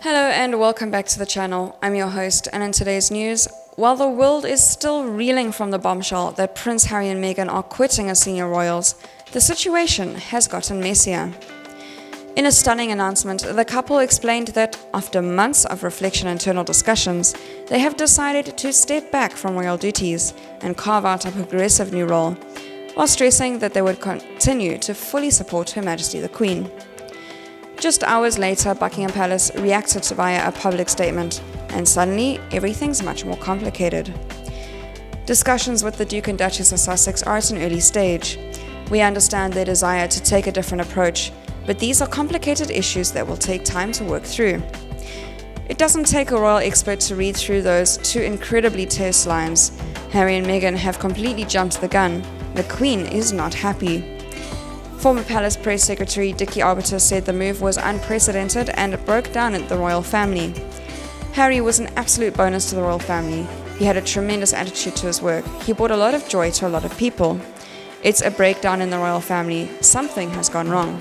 Hello and welcome back to the channel. I'm your host, and in today's news, while the world is still reeling from the bombshell that Prince Harry and Meghan are quitting as senior royals, the situation has gotten messier. In a stunning announcement, the couple explained that after months of reflection and internal discussions, they have decided to step back from royal duties and carve out a progressive new role, while stressing that they would continue to fully support Her Majesty the Queen. Just hours later, Buckingham Palace reacted via a public statement, and suddenly everything's much more complicated. Discussions with the Duke and Duchess of Sussex are at an early stage. We understand their desire to take a different approach, but these are complicated issues that will take time to work through. It doesn't take a royal expert to read through those two incredibly terse lines. Harry and Meghan have completely jumped the gun. The Queen is not happy. Former Palace Press Secretary Dickie Arbiter said the move was unprecedented and broke down the royal family. Harry was an absolute bonus to the royal family. He had a tremendous attitude to his work. He brought a lot of joy to a lot of people. It's a breakdown in the royal family. Something has gone wrong.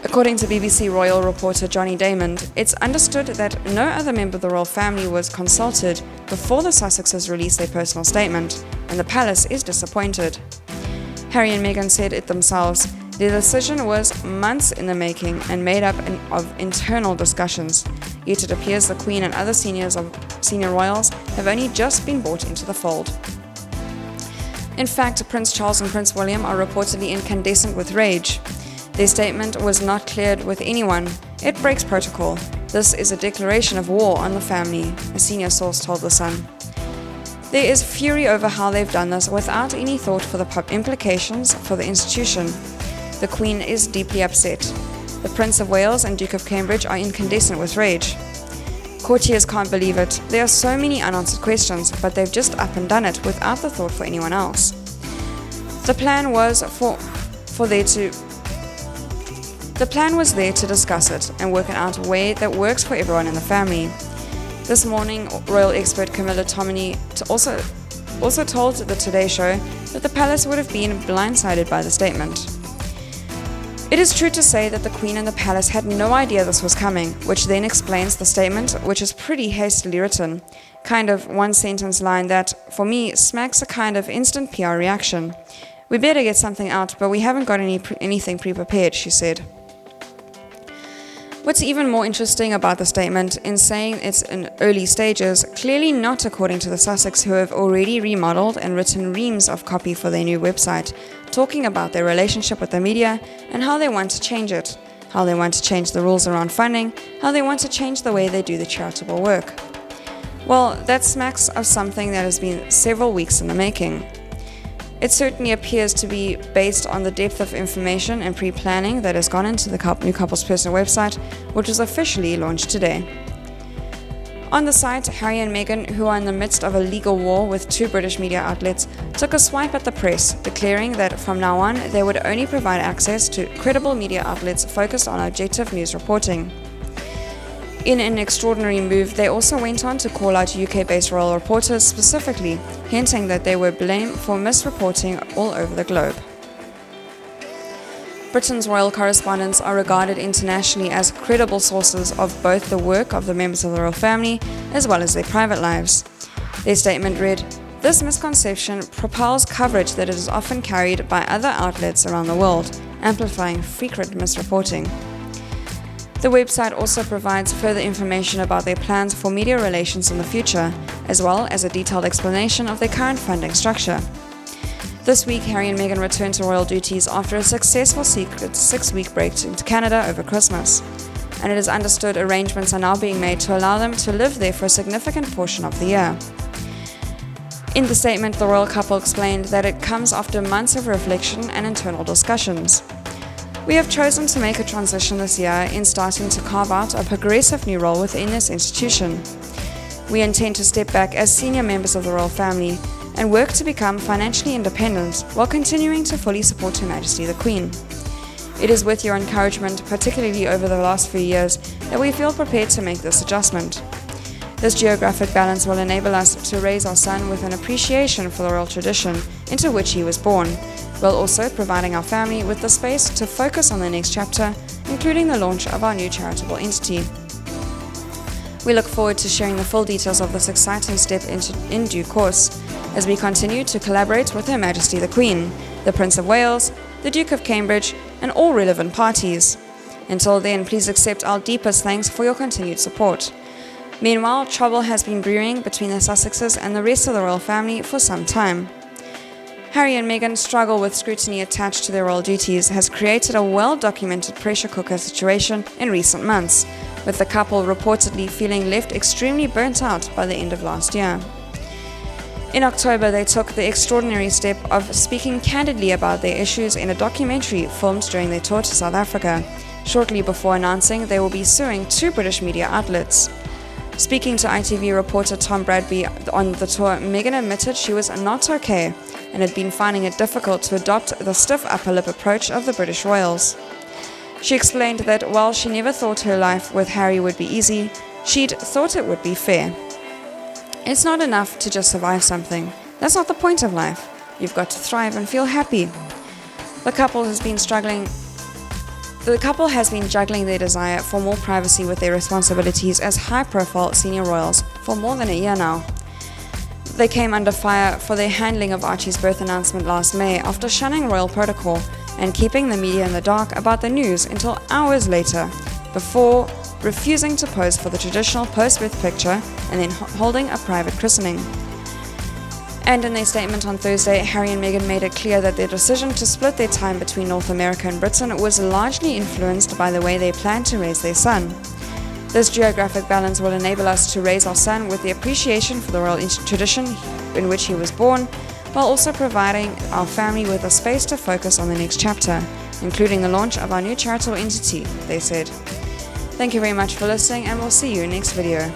According to BBC royal reporter Johnny Damon, it's understood that no other member of the royal family was consulted before the Sussexes released their personal statement, and the palace is disappointed. Harry and Meghan said it themselves. Their decision was months in the making and made up of internal discussions, yet it appears the Queen and other senior royals have only just been brought into the fold. In fact, Prince Charles and Prince William are reportedly incandescent with rage. Their statement was not cleared with anyone. It breaks protocol. This is a declaration of war on the family, a senior source told The Sun. There is fury over how they've done this without any thought for the implications for the institution. The Queen is deeply upset. The Prince of Wales and Duke of Cambridge are incandescent with rage. Courtiers can't believe it. There are so many unanswered questions, but they've just up and done it without the thought for anyone else. The plan was there to discuss it and work it out a way that works for everyone in the family. This morning, royal expert Camilla Tominey also told the Today Show that the palace would have been blindsided by the statement. It is true to say that the Queen and the palace had no idea this was coming, which then explains the statement, which is pretty hastily written. Kind of one-sentence line that, for me, smacks a kind of instant PR reaction. We better get something out, but we haven't got anything pre-prepared, she said. What's even more interesting about the statement, in saying it's in early stages, clearly not according to the Sussex, who have already remodeled and written reams of copy for their new website, talking about their relationship with the media and how they want to change it, how they want to change the rules around funding, how they want to change the way they do the charitable work. Well, that smacks of something that has been several weeks in the making. It certainly appears to be based on the depth of information and pre-planning that has gone into the new couple's personal website, which was officially launched today. On the site, Harry and Meghan, who are in the midst of a legal war with two British media outlets, took a swipe at the press, declaring that from now on they would only provide access to credible media outlets focused on objective news reporting. In an extraordinary move, they also went on to call out UK-based royal reporters specifically, hinting that they were blamed for misreporting all over the globe. Britain's royal correspondents are regarded internationally as credible sources of both the work of the members of the royal family as well as their private lives. Their statement read, "This misconception propels coverage that is often carried by other outlets around the world, amplifying frequent misreporting." The website also provides further information about their plans for media relations in the future, as well as a detailed explanation of their current funding structure. This week, Harry and Meghan returned to royal duties after a successful secret 6-week break into Canada over Christmas, and it is understood arrangements are now being made to allow them to live there for a significant portion of the year. In the statement, the royal couple explained that it comes after months of reflection and internal discussions. We have chosen to make a transition this year in starting to carve out a progressive new role within this institution. We intend to step back as senior members of the royal family and work to become financially independent while continuing to fully support Her Majesty the Queen. It is with your encouragement, particularly over the last few years, that we feel prepared to make this adjustment. This geographic balance will enable us to raise our son with an appreciation for the royal tradition into which he was born, while also providing our family with the space to focus on the next chapter, including the launch of our new charitable entity. We look forward to sharing the full details of this exciting step in due course, as we continue to collaborate with Her Majesty the Queen, the Prince of Wales, the Duke of Cambridge, and all relevant parties. Until then, please accept our deepest thanks for your continued support. Meanwhile, trouble has been brewing between the Sussexes and the rest of the royal family for some time. Harry and Meghan's struggle with scrutiny attached to their royal duties has created a well-documented pressure cooker situation in recent months, with the couple reportedly feeling left extremely burnt out by the end of last year. In October, they took the extraordinary step of speaking candidly about their issues in a documentary filmed during their tour to South Africa, shortly before announcing they will be suing 2 British media outlets. Speaking to ITV reporter Tom Bradby on the tour, Meghan admitted she was not okay and had been finding it difficult to adopt the stiff upper lip approach of the British royals. She explained that while she never thought her life with Harry would be easy, she'd thought it would be fair. It's not enough to just survive something. That's not the point of life. You've got to thrive and feel happy. The couple has been juggling their desire for more privacy with their responsibilities as high-profile senior royals for more than a year now. They came under fire for their handling of Archie's birth announcement last May after shunning royal protocol and keeping the media in the dark about the news until hours later, before refusing to pose for the traditional post-birth picture and then holding a private christening. And in their statement on Thursday, Harry and Meghan made it clear that their decision to split their time between North America and Britain was largely influenced by the way they plan to raise their son. This geographic balance will enable us to raise our son with the appreciation for the royal tradition in which he was born, while also providing our family with a space to focus on the next chapter, including the launch of our new charitable entity, they said. Thank you very much for listening, and we'll see you next video.